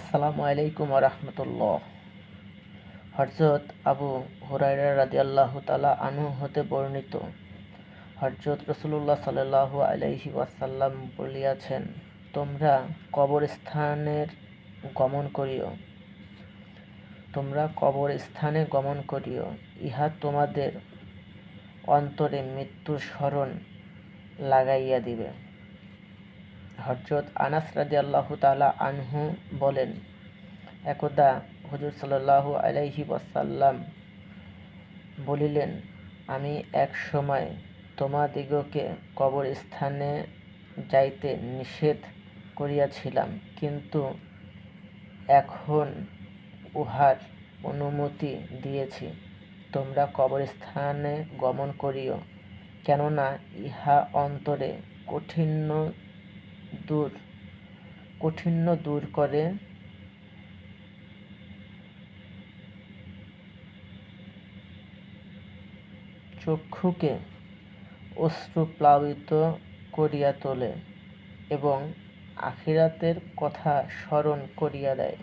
আসসালামু আলাইকুম রাহমাতুল্লাহ। হযরত আবু হুরায়রা রাদিয়াল্লাহু তাআলা আনহু হতে বর্ণিত, হযরত রাসূলুল্লাহ সাল্লাল্লাহু আলাইহি ওয়াসাল্লাম বলিয়াছেন, তোমরা কবরস্থানে গমন করিও, ইহা তোমাদের অন্তরে মৃত্যুর স্মরণ লাগাইয়া দিবে। হযরত আনাস রাদিয়াল্লাহু তাআলা আনহু বলেন, একদা হুজুর সাল্লাল্লাহু আলাইহি ওয়াসাল্লাম বলিলেন, আমি এক সময় তোমাদিগকে কবরস্থানে যাইতে নিষেধ করিয়াছিলাম, কিন্তু এখন উহার অনুমতি দিয়েছি। তোমরা কবরস্থানে গমন করিও, কেননা ইহা অন্তরে কাঠিন্য দূর করে, চক্ষুকে অশ্রুপ্লাবিত করিয়া তোলে এবং আখিরাতের কথা স্মরণ করিয়া দেয়।